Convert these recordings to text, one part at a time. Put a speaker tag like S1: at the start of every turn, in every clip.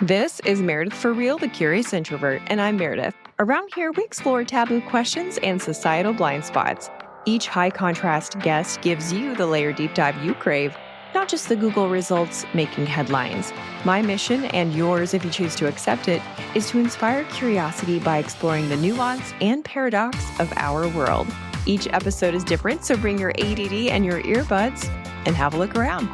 S1: This is Meredith for Real, the Curious Introvert, and I'm Meredith. Around here, we explore taboo questions and societal blind spots. Each high contrast guest gives you the layer deep dive you crave, not just the Google results making headlines. My mission, and yours if you choose to accept it, is to inspire curiosity by exploring the nuance and paradox of our world. Each episode is different, so bring your ADD and your earbuds and have a look around.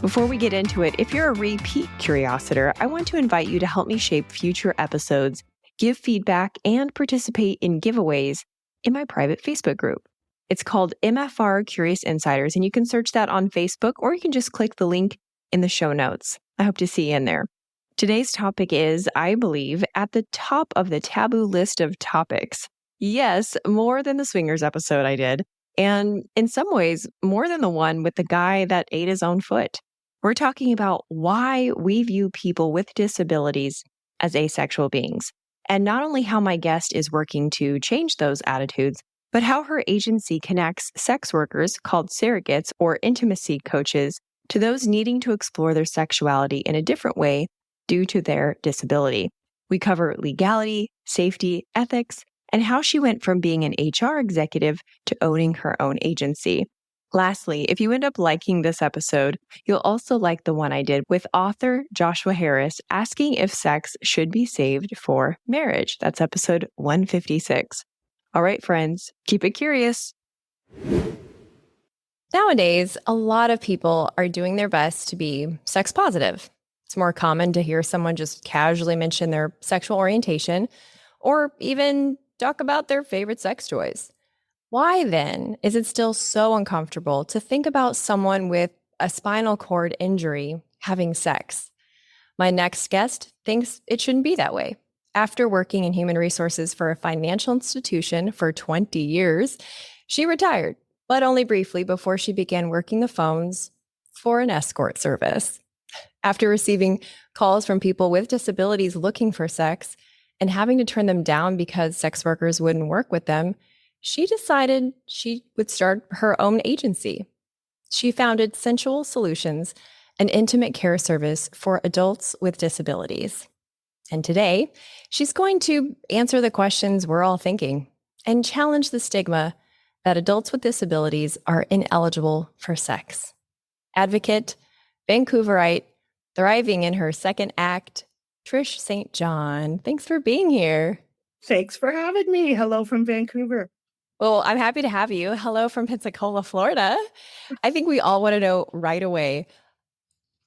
S1: Before we get into it, if you're a repeat curiositor, I want to invite you to help me shape future episodes, give feedback, and participate in giveaways in my private Facebook group. It's called MFR Curious Insiders, and you can search that on Facebook, or you can just click the link in the show notes. I hope to see you in there. Today's topic is, I believe, at the top of the taboo list of topics. Yes, more than the swingers episode I did, and in some ways, more than the one with the guy that ate his own foot. We're talking about why we view people with disabilities as asexual beings, and not only how my guest is working to change those attitudes, but how her agency connects sex workers called surrogates or intimacy coaches to those needing to explore their sexuality in a different way due to their disability. We cover legality, safety, ethics, and how she went from being an HR executive to owning her own agency. Lastly, if you end up liking this episode, you'll also like the one I did with author Joshua Harris asking if sex should be saved for marriage. That's episode 156. All right, friends, keep it curious. Nowadays, a lot of people are doing their best to be sex positive. It's more common to hear someone just casually mention their sexual orientation or even talk about their favorite sex toys. Why then is it still so uncomfortable to think about someone with a spinal cord injury having sex? My next guest thinks it shouldn't be that way. After working in human resources for a financial institution for 20 years, she retired, but only briefly before she began working the phones for an escort service. After receiving calls from people with disabilities looking for sex and having to turn them down because sex workers wouldn't work with them, she decided she would start her own agency. She founded Sensual Solutions, an intimate care service for adults with disabilities. And today, she's going to answer the questions we're all thinking and challenge the stigma that adults with disabilities are ineligible for sex. Advocate, Vancouverite, thriving in her second act, Trish St John. Thanks for being here.
S2: Thanks for having me. Hello from Vancouver.
S1: Well, I'm happy to have you. Hello from Pensacola, Florida. I think we all want to know right away,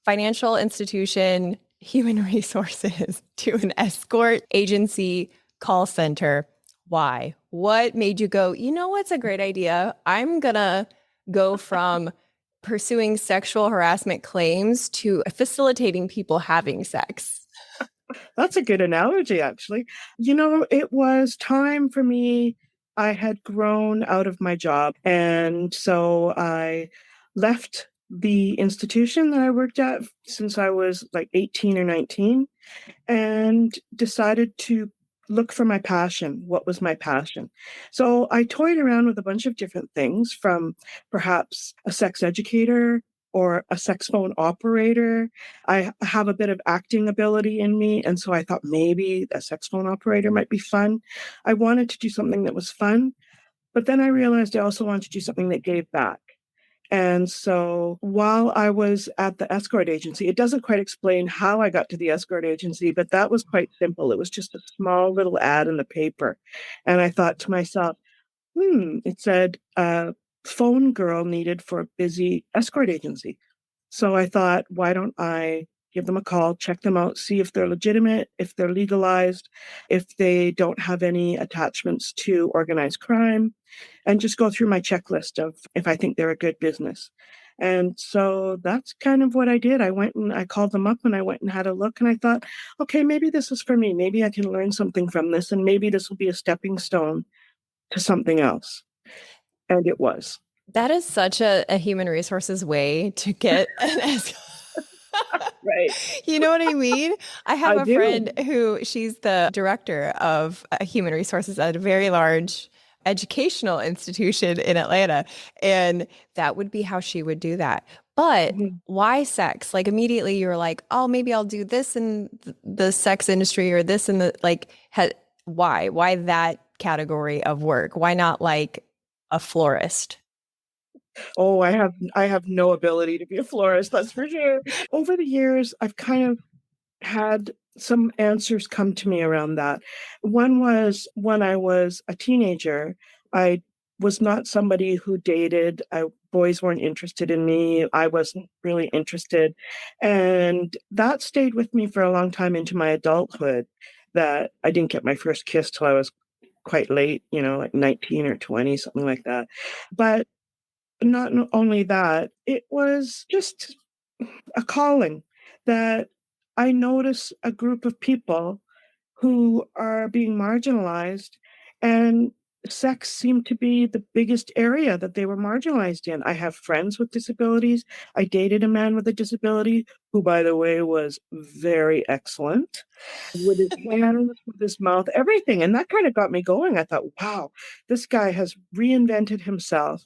S1: financial institution, human resources to an escort agency call center. Why? What made you go, you know what's a great idea? I'm going to go from pursuing sexual harassment claims to facilitating people having sex.
S2: That's a good analogy, actually. It was time for me. I had grown out of my job, and so I left the institution that I worked at since I was like 18 or 19 and decided to look for my passion. What was my passion? So I toyed around with a bunch of different things, from perhaps a sex educator or a sex phone operator. I have a bit of acting ability in me, and so I thought maybe a sex phone operator might be fun. I wanted to do something that was fun, but then I realized I also wanted to do something that gave back. And so while I was at the escort agency, it doesn't quite explain how I got to the escort agency, but that was quite simple. It was just a small little ad in the paper. And I thought to myself, it said, phone girl needed for a busy escort agency. So I thought, why don't I give them a call, check them out, see if they're legitimate, if they're legalized, if they don't have any attachments to organized crime, and just go through my checklist of if I think they're a good business. And so that's kind of what I did. I went and I called them up and I went and had a look, and I thought, okay, maybe this is for me. Maybe I can learn something from this, and maybe this will be a stepping stone to something else. And it was.
S1: That is such a human resources way to get an escort.
S2: Right.
S1: You know what I mean? I have
S2: I
S1: a
S2: do.
S1: friend who she's the director of human resources at a very large educational institution in Atlanta. And that would be how she would do that. But
S2: Mhm.
S1: why sex? Like immediately you were like, oh, maybe I'll do this in the sex industry or this in the like, why? Why that category of work? Why not like a florist?
S2: Oh, I have no ability to be a florist, that's for sure. Over the years, I've kind of had some answers come to me around that. One was when I was a teenager, I was not somebody who dated. Boys weren't interested in me. I wasn't really interested. And that stayed with me for a long time into my adulthood, that I didn't get my first kiss till I was quite late, like 19 or 20, something like that. But not only that, it was just a calling that I notice a group of people who are being marginalized, and sex seemed to be the biggest area that they were marginalized in. I have friends with disabilities. I dated a man with a disability who, by the way, was very excellent with his hands, with his mouth, everything. And that kind of got me going. I thought, wow, this guy has reinvented himself.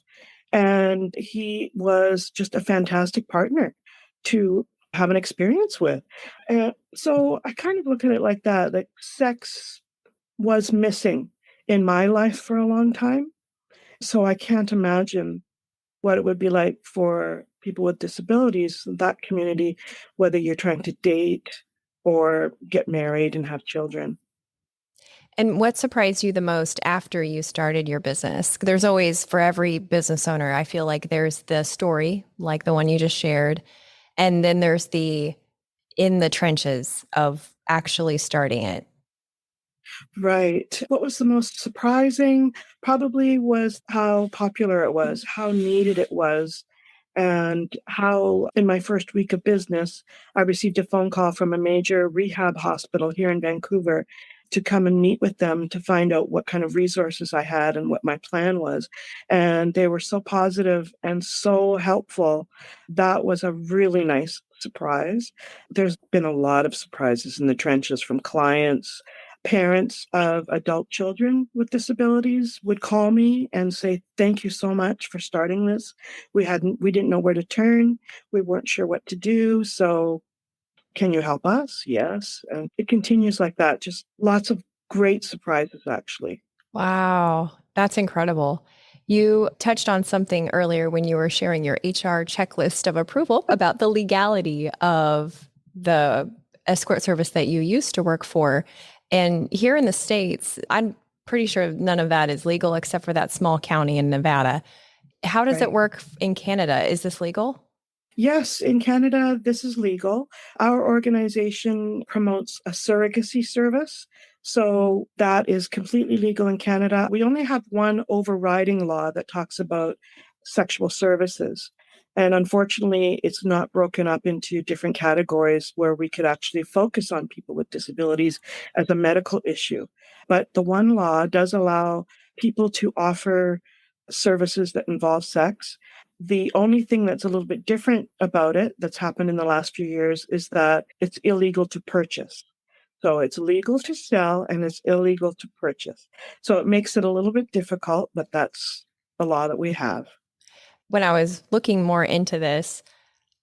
S2: And he was just a fantastic partner to have an experience with. So I kind of look at it like that, like sex was missing in my life for a long time. So I can't imagine what it would be like for people with disabilities, that community, whether you're trying to date or get married and have children.
S1: And what surprised you the most after you started your business? There's always, for every business owner, I feel like there's the story, like the one you just shared. And then there's the in the trenches of actually starting it.
S2: Right. What was the most surprising probably was how popular it was, how needed it was, and how in my first week of business, I received a phone call from a major rehab hospital here in Vancouver to come and meet with them to find out what kind of resources I had and what my plan was. And they were so positive and so helpful. That was a really nice surprise. There's been a lot of surprises in the trenches from clients. Parents of adult children with disabilities would call me and say, "Thank you so much for starting this. We didn't know where to turn. We weren't sure what to do. So can you help us?" Yes. And it continues like that. Just lots of great surprises, actually.
S1: Wow, that's incredible. You touched on something earlier when you were sharing your HR checklist of approval about the legality of the escort service that you used to work for. And here in the States, I'm pretty sure none of that is legal except for that small county in Nevada. How does it
S2: Right.
S1: work in Canada? Is this legal?
S2: Yes, in Canada, this is legal. Our organization promotes a surrogacy service. So that is completely legal in Canada. We only have one overriding law that talks about sexual services. And unfortunately, it's not broken up into different categories where we could actually focus on people with disabilities as a medical issue. But the one law does allow people to offer services that involve sex. The only thing that's a little bit different about it that's happened in the last few years is that it's illegal to purchase. So it's legal to sell and it's illegal to purchase. So it makes it a little bit difficult, but that's the law that we have.
S1: When I was looking more into this,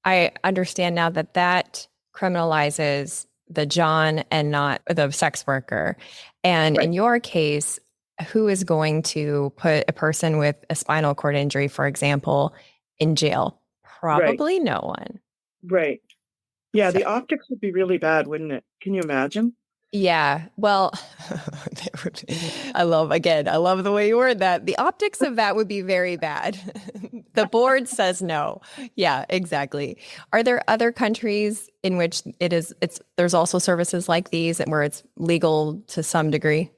S1: I understand now that that criminalizes the John and not the sex worker. And
S2: Right.
S1: in your case, who is going to put a person with a spinal cord injury, for example, in jail?
S2: Right.
S1: Probably no one.
S2: Right. Yeah,
S1: So,
S2: the optics would be really bad, wouldn't it? Can you imagine?
S1: yeah. Well, I love the way you word that. The optics of that would be very bad. The board says no. Yeah, exactly. Are there other countries in which there's also services like these where it's legal to some degree?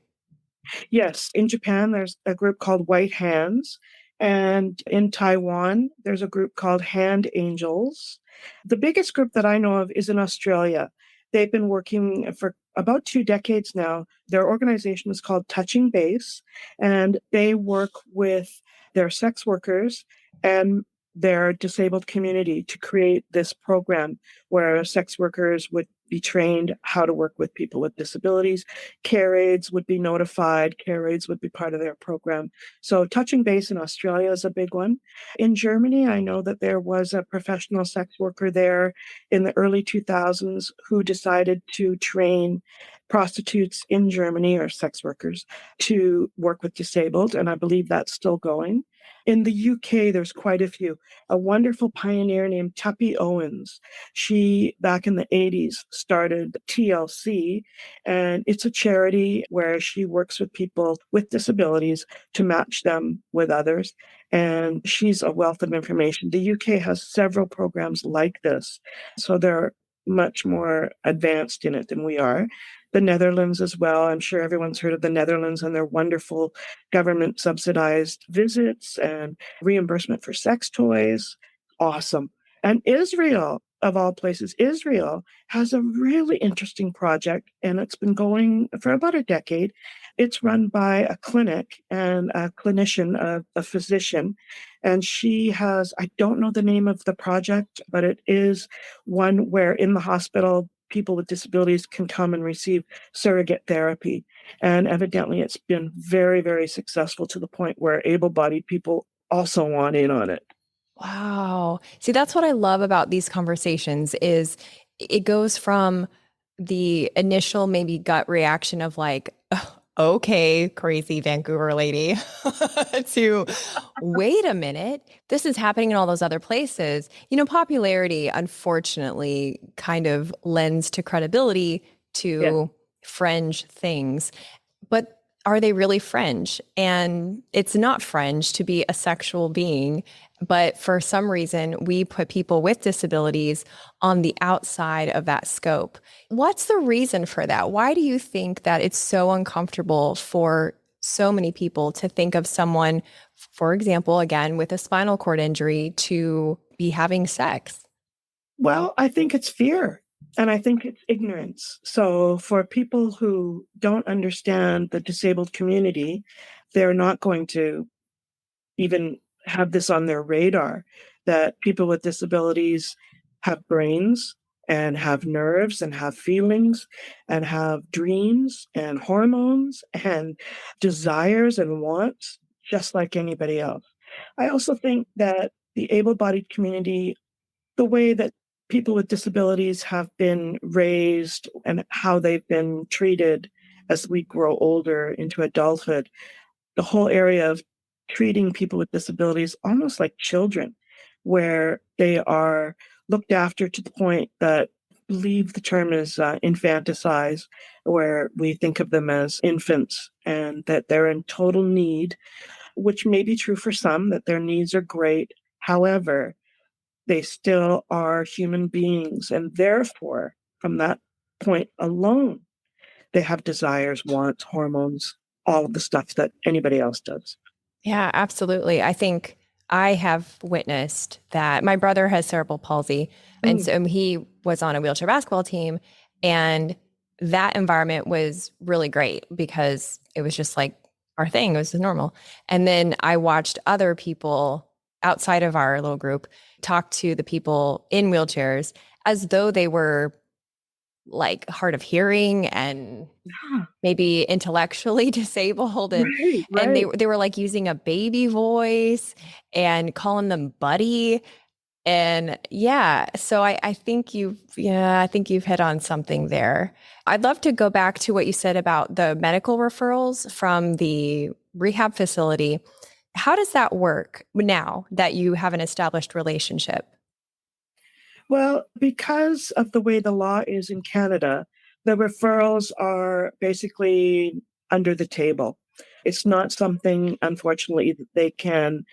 S2: Yes, in Japan, there's a group called White Hands. And in Taiwan, there's a group called Hand Angels. The biggest group that I know of is in Australia. They've been working for about 2 decades now. Their organization is called Touching Base, and they work with their sex workers and their disabled community to create this program where sex workers would be trained how to work with people with disabilities. Care aides would be notified. Care aides would be part of their program. So touching base in Australia is a big one. In Germany, I know that there was a professional sex worker there in the early 2000s who decided to train prostitutes in Germany, or sex workers, to work with disabled. And I believe that's still going. In the UK, there's quite a few. A wonderful pioneer named Tuppy Owens. She, back in the 80s, started TLC, and it's a charity where she works with people with disabilities to match them with others. And she's a wealth of information. The UK has several programs like this, so they're much more advanced in it than we are. The Netherlands as well. I'm sure everyone's heard of the Netherlands and their wonderful government subsidized visits and reimbursement for sex toys. Awesome. And Israel, of all places, Israel has a really interesting project, and it's been going for about a decade. It's run by a clinic and a clinician, a physician, and she has, I don't know the name of the project, but it is one where in the hospital, people with disabilities can come and receive surrogate therapy. And evidently, it's been very, very successful to the point where able-bodied people also want in on it.
S1: Wow. See, that's what I love about these conversations is it goes from the initial maybe gut reaction of like, "Oh, okay, crazy Vancouver lady," to wait a minute, this is happening in all those other places. Popularity, unfortunately, kind of lends to credibility
S2: Yeah.
S1: to fringe things. But are they really fringe? And it's not fringe to be a sexual being. But for some reason, we put people with disabilities on the outside of that scope. What's the reason for that? Why do you think that it's so uncomfortable for so many people to think of someone, for example, again, with a spinal cord injury to be having sex?
S2: Well, I think it's fear and I think it's ignorance. So, for people who don't understand the disabled community, they're not going to even have this on their radar that people with disabilities have brains and have nerves and have feelings and have dreams and hormones and desires and wants just like anybody else. I also think that the able bodied community, the way that people with disabilities have been raised and how they've been treated as we grow older into adulthood, the whole area of treating people with disabilities almost like children, where they are looked after to the point that I believe the term is infanticide, where we think of them as infants and that they're in total need, which may be true for some, that their needs are great. However, they still are human beings. And therefore, from that point alone, they have desires, wants, hormones, all of the stuff that anybody else does.
S1: Yeah, absolutely. I think I have witnessed that my brother has cerebral palsy. And
S2: Mm,
S1: so he was on a wheelchair basketball team. And that environment was really great because it was just like our thing, it was normal. And then I watched other people outside of our little group talk to the people in wheelchairs as though they were like hard of hearing and
S2: yeah,
S1: maybe intellectually disabled
S2: right,
S1: and they
S2: right.
S1: they were like using a baby voice and calling them buddy. And yeah, so I think I think you've hit on something there. I'd love to go back to what you said about the medical referrals from the rehab facility. How does that work now that you have an established relationship?
S2: Well, because of the way the law is in Canada, the referrals are basically under the table. It's not something, unfortunately, that they can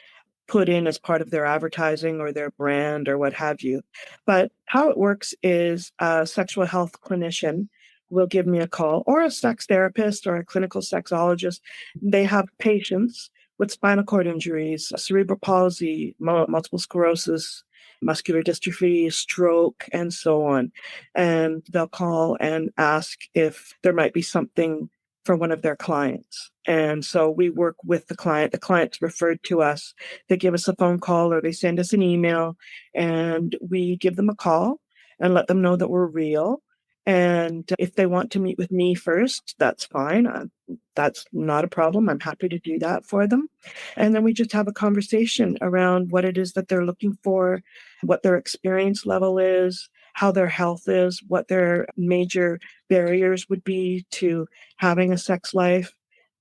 S2: put in as part of their advertising or their brand or what have you. But how it works is a sexual health clinician will give me a call, or a sex therapist or a clinical sexologist. They have patients with spinal cord injuries, cerebral palsy, multiple sclerosis, muscular dystrophy, stroke, and so on. And they'll call and ask if there might be something for one of their clients. And so we work with the client. The client's referred to us. They give us a phone call or they send us an email, and we give them a call and let them know that we're real. And if they want to meet with me first, that's fine. That's not a problem. I'm happy to do that for them. And then we just have a conversation around what it is that they're looking for, what their experience level is, how their health is, what their major barriers would be to having a sex life.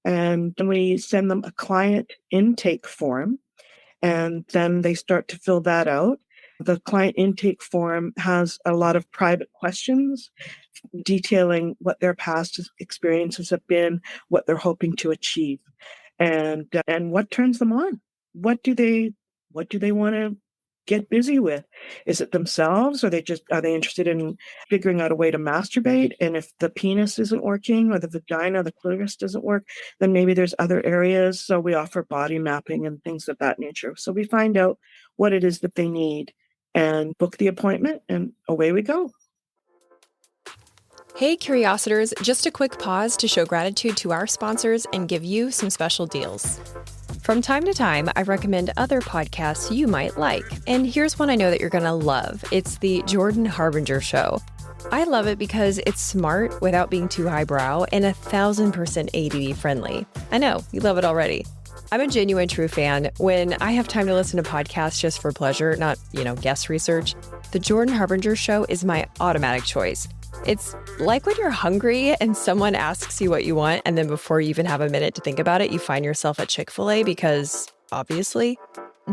S2: And then we send them a client intake form, and then they start to fill that out. The client intake form has a lot of private questions detailing what their past experiences have been, what they're hoping to achieve, and what turns them on. What do they want to get busy with? Is it themselves, or are they interested in figuring out a way to masturbate? And if the penis isn't working, or the vagina, the clitoris doesn't work, then maybe there's other areas. So we offer body mapping and things of that nature. So we find out what it is that they need and book the appointment, and away we go.
S1: Hey, Curiositors, just a quick pause to show gratitude to our sponsors and give you some special deals. From time to time, I recommend other podcasts you might like, and here's one I know that you're going to love. It's the Jordan Harbinger Show. I love it because it's smart without being too highbrow and 1,000% ADD friendly. I know, you love it already. I'm a genuine true fan. When I have time to listen to podcasts just for pleasure, not, guest research, the Jordan Harbinger Show is my automatic choice. It's like when you're hungry and someone asks you what you want, and then before you even have a minute to think about it, you find yourself at Chick-fil-A because, obviously,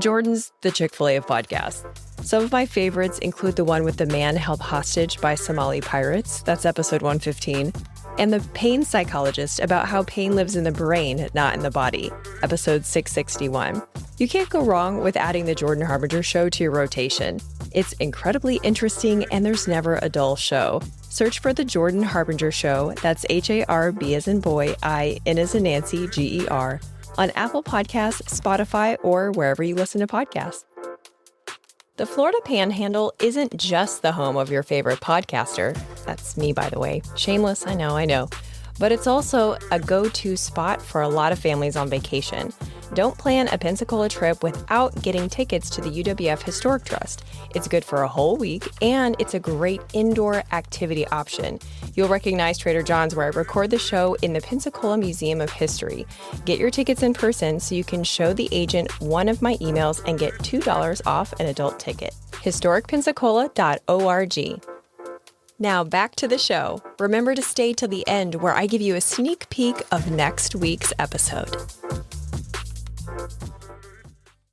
S1: Jordan's the Chick-fil-A of podcasts. Some of my favorites include the one with the man held hostage by Somali pirates, that's episode 115, and the pain psychologist about how pain lives in the brain, not in the body, episode 661. You can't go wrong with adding the Jordan Harbinger Show to your rotation. It's incredibly interesting, and there's never a dull show. Search for The Jordan Harbinger Show, that's HARB as in boy, I, N as in Nancy, GER, on Apple Podcasts, Spotify, or wherever you listen to podcasts. The Florida Panhandle isn't just the home of your favorite podcaster. That's me, by the way. Shameless, I know. But it's also a go-to spot for a lot of families on vacation. Don't plan a Pensacola trip without getting tickets to the UWF Historic Trust. It's good for a whole week, and it's a great indoor activity option. You'll recognize Trader John's, where I record the show, in the Pensacola Museum of History. Get your tickets in person so you can show the agent one of my emails and get $2 off an adult ticket. historicpensacola.org. Now back to the show. Remember to stay till the end, where I give you a sneak peek of next week's episode.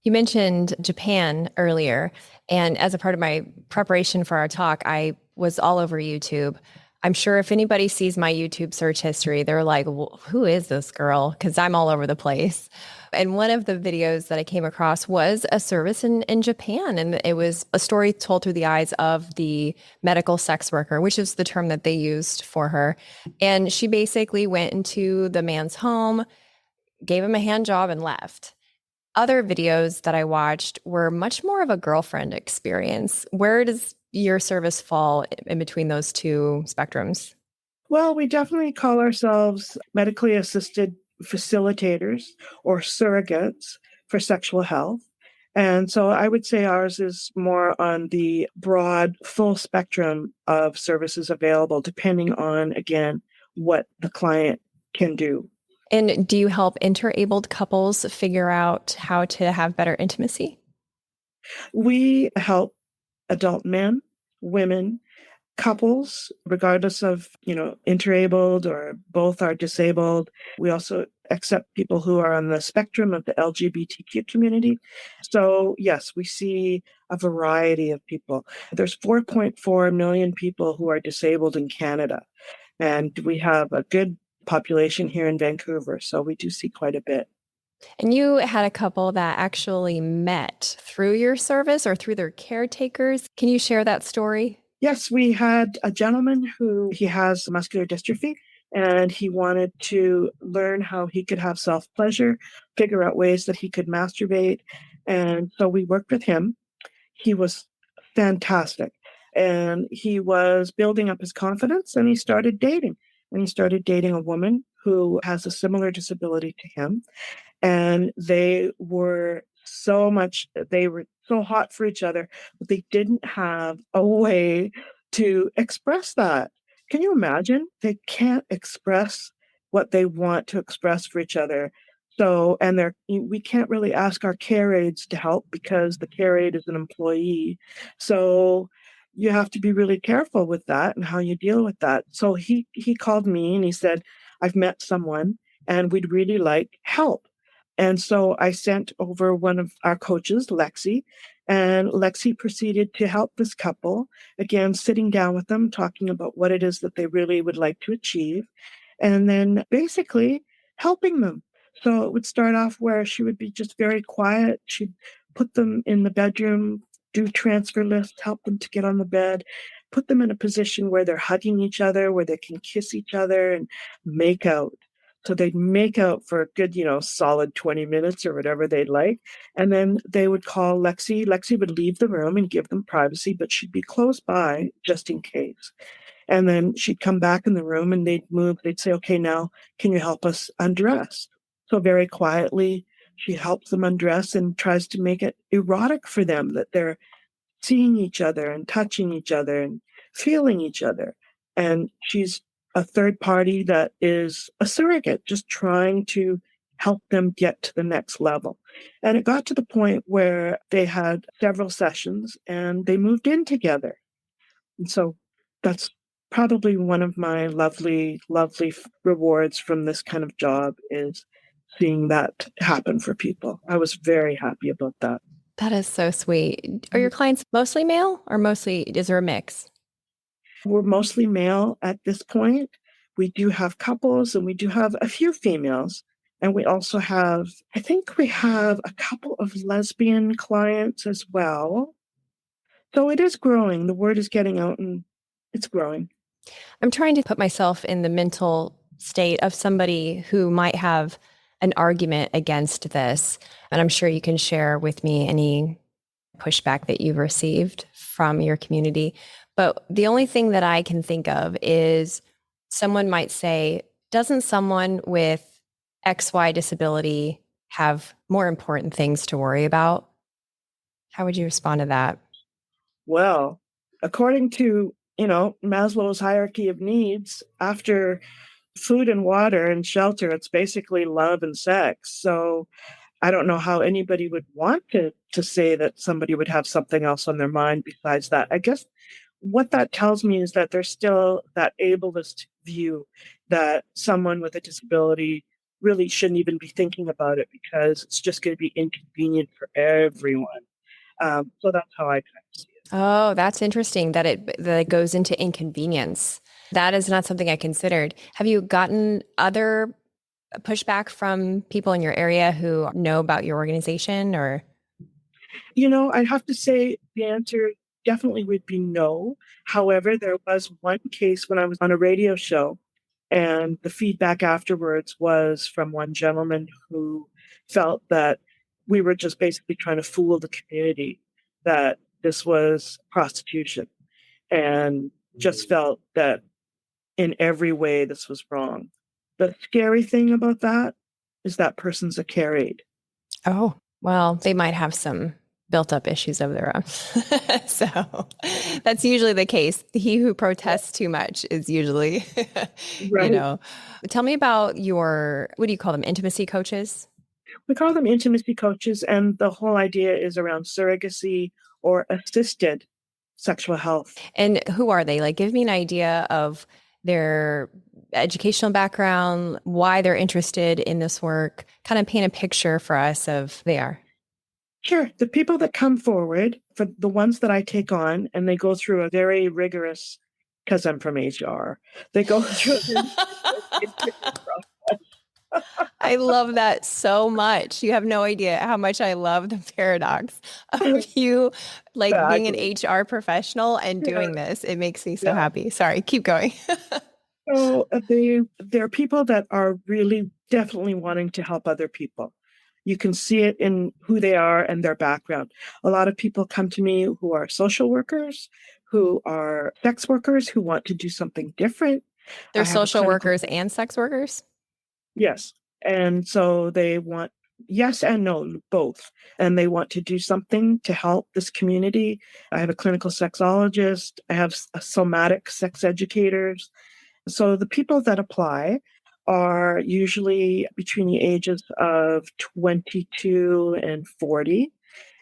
S1: You mentioned Japan earlier, and as a part of my preparation for our talk, I was all over YouTube. I'm sure if anybody sees my YouTube search history, they're like, well, who is this girl? Because I'm all over the place. And one of the videos that I came across was a service in Japan. And it was a story told through the eyes of the medical sex worker, which is the term that they used for her. And she basically went into the man's home, gave him a hand job, and left. Other videos that I watched were much more of a girlfriend experience. Where does your service fall in between those two spectrums?
S2: Well, we definitely call ourselves medically assisted facilitators or surrogates for sexual health. And so I would say ours is more on the broad, full spectrum of services available, depending on, again, what the client can do.
S1: And do you help interabled couples figure out how to have better intimacy?
S2: We help adult men, women, couples, regardless of, interabled or both are disabled. We also accept people who are on the spectrum of the LGBTQ community. So yes, we see a variety of people. There's 4.4 million people who are disabled in Canada, and we have a good population here in Vancouver. So we do see quite a bit.
S1: And you had a couple that actually met through your service or through their caretakers. Can you share that story?
S2: Yes, we had a gentleman he has muscular dystrophy, and he wanted to learn how he could have self-pleasure, figure out ways that he could masturbate. And so we worked with him. He was fantastic. And he was building up his confidence, and he started dating. And he started dating a woman who has a similar disability to him. And they were so hot for each other, but they didn't have a way to express that. Can you imagine? They can't express what they want to express for each other. So, and we can't really ask our care aides to help because the care aide is an employee. So you have to be really careful with that and how you deal with that. So he called me and he said, I've met someone and we'd really like help. And so I sent over one of our coaches, Lexi, and Lexi proceeded to help this couple, again, sitting down with them, talking about what it is that they really would like to achieve, and then basically helping them. So it would start off where she would be just very quiet. She'd put them in the bedroom, do transfer lists, help them to get on the bed, put them in a position where they're hugging each other, where they can kiss each other and make out. So they'd make out for a good, solid 20 minutes or whatever they'd like. And then they would call Lexi. Lexi would leave the room and give them privacy, but she'd be close by just in case. And then she'd come back in the room and they'd move. They'd say, okay, now can you help us undress? So very quietly, she helps them undress and tries to make it erotic for them that they're seeing each other and touching each other and feeling each other. And she's a third party that is a surrogate, just trying to help them get to the next level. And it got to the point where they had several sessions and they moved in together. And so that's probably one of my lovely, lovely rewards from this kind of job is seeing that happen for people. I was very happy about that.
S1: That is so sweet. Are your clients mostly male or mostly, is there a mix?
S2: We're mostly male at this point. We do have couples and we do have a few females. And we also have, I think we have a couple of lesbian clients as well. So it is growing. The word is getting out and it's growing.
S1: I'm trying to put myself in the mental state of somebody who might have an argument against this. And I'm sure you can share with me any pushback that you've received from your community. But the only thing that I can think of is someone might say, doesn't someone with XY disability have more important things to worry about? How would you respond to that?
S2: Well, according to, Maslow's hierarchy of needs, after food and water and shelter, it's basically love and sex. So I don't know how anybody would want to say that somebody would have something else on their mind besides that. I guess what that tells me is that there's still that ableist view that someone with a disability really shouldn't even be thinking about it because it's just going to be inconvenient for everyone. So that's how I kind of see it.
S1: Oh, that's interesting that it goes into inconvenience. That is not something I considered. Have you gotten other pushback from people in your area who know about your organization or?
S2: I'd have to say the answer definitely would be no. However, there was one case when I was on a radio show, and the feedback afterwards was from one gentleman who felt that we were just basically trying to fool the community, that this was prostitution, and just felt that in every way this was wrong. The scary thing about that is that person's a care aide.
S1: Oh, well, they might have some built up issues of their own. So that's usually the case. He who protests too much is usually,
S2: Right.
S1: Tell me about what do you call them? Intimacy coaches?
S2: We call them intimacy coaches, and the whole idea is around surrogacy or assisted sexual health.
S1: And who are they? Like, give me an idea of their educational background, why they're interested in this work, kind of paint a picture for us of they are.
S2: Sure. The people that come forward, for the ones that I take on, and they go through a very rigorous, because I'm from HR, they go through
S1: I love that so much. You have no idea how much I love the paradox of you like being an
S2: exactly.
S1: HR professional and
S2: Yeah,
S1: doing this. It makes me so
S2: yeah.
S1: happy. Sorry, keep going.
S2: So they're people that are really definitely wanting to help other people. You can see it in who they are and their background. A lot of people come to me who are social workers, who are sex workers, who want to do something different. I
S1: They're
S2: have a
S1: social
S2: clinical,
S1: workers and sex workers.
S2: yes. And so they want Yes and no, both. And they want to do something to help this community. I have a clinical sexologist, I have somatic sex educators. So the people that apply are usually between the ages of 22 and 40,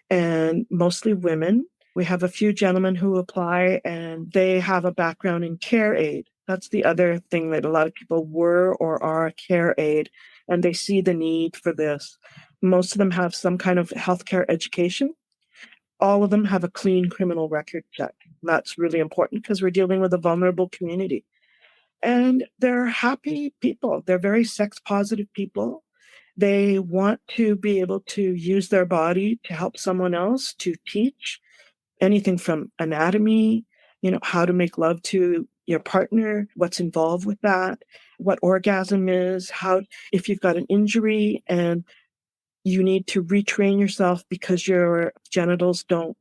S2: and mostly women. We have a few gentlemen who apply and they have a background in care aid. That's the other thing, that a lot of people were or are a care aid, and they see the need for this. Most of them have some kind of healthcare education. All of them have a clean criminal record check. That's really important because we're dealing with a vulnerable community. And they're happy people. They're very sex positive people. They want to be able to use their body to help someone else, to teach anything from anatomy, how to make love to your partner, what's involved with that, what orgasm is, how, if you've got an injury and you need to retrain yourself because your genitals don't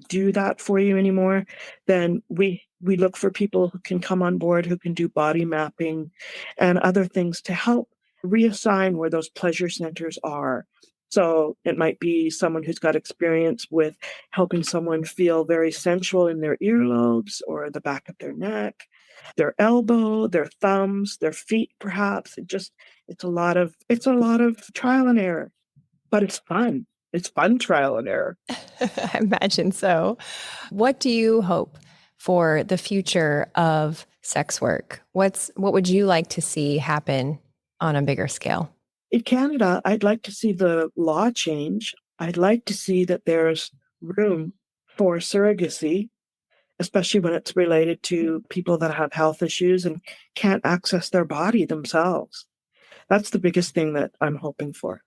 S2: do that for you anymore, then we look for people who can come on board, who can do body mapping and other things to help reassign where those pleasure centers are. So it might be someone who's got experience with helping someone feel very sensual in their earlobes or the back of their neck, their elbow, their thumbs, their feet, perhaps. It's a lot of trial and error, but it's fun. It's fun trial and error.
S1: I imagine so. What do you hope for the future of sex work? What would you like to see happen on a bigger scale?
S2: In Canada, I'd like to see the law change. I'd like to see that there's room for surrogacy, especially when it's related to people that have health issues and can't access their body themselves. That's the biggest thing that I'm hoping for.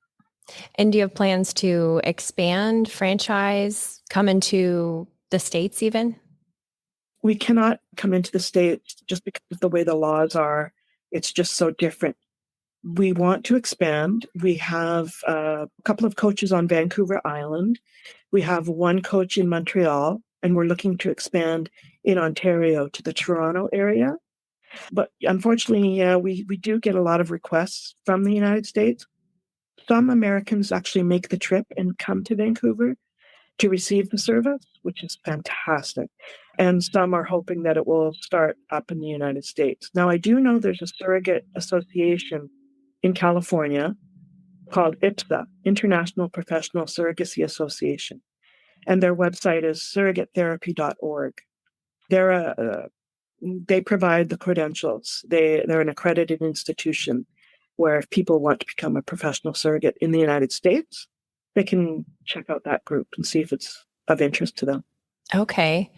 S1: And do you have plans to expand, franchise, come into the States even?
S2: We cannot come into the States just because of the way the laws are. It's just so different. We want to expand. We have a couple of coaches on Vancouver Island. We have one coach in Montreal, and we're looking to expand in Ontario to the Toronto area. But unfortunately, we do get a lot of requests from the United States. Some Americans actually make the trip and come to Vancouver to receive the service, which is fantastic. And some are hoping that it will start up in the United States. Now, I do know there's a surrogate association in California called IPSA, International Professional Surrogacy Association. And their website is surrogatetherapy.org. They provide the credentials. They're an accredited institution where if people want to become a professional surrogate in the United States, they can check out that group and see if it's of interest to them.
S1: Okay.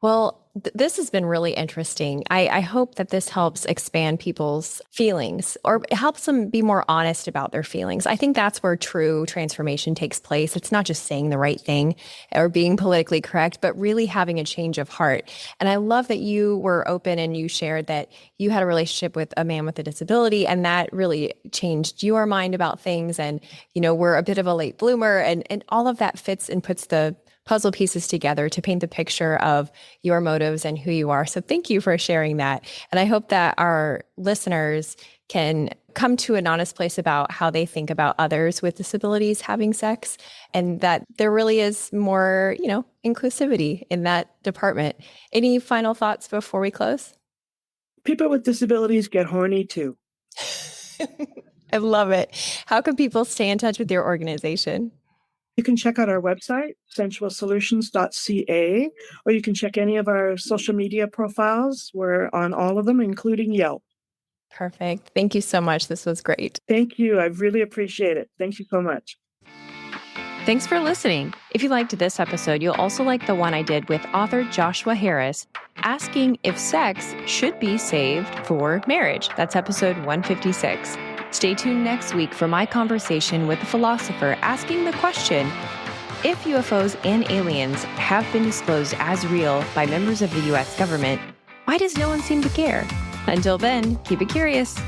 S1: Well, this has been really interesting. I hope that this helps expand people's feelings or helps them be more honest about their feelings. I think that's where true transformation takes place. It's not just saying the right thing or being politically correct, but really having a change of heart. And I love that you were open and you shared that you had a relationship with a man with a disability, and that really changed your mind about things. And, we're a bit of a late bloomer, and all of that fits and puts the puzzle pieces together to paint the picture of your motives and who you are. So thank you for sharing that. And I hope that our listeners can come to an honest place about how they think about others with disabilities having sex, and that there really is more, inclusivity in that department. Any final thoughts before we close?
S2: People with disabilities get horny too.
S1: I love it. How can people stay in touch with your organization?
S2: You can check out our website, sensualsolutions.ca, or you can check any of our social media profiles. We're on all of them, including Yelp.
S1: Perfect. Thank you so much. This was great.
S2: Thank you. I really appreciate it. Thank you so much.
S1: Thanks for listening. If you liked this episode, you'll also like the one I did with author Joshua Harris, asking if sex should be saved for marriage. That's episode 156. Stay tuned next week for my conversation with the philosopher asking the question, if UFOs and aliens have been disclosed as real by members of the U.S. government, why does no one seem to care? Until then, keep it curious.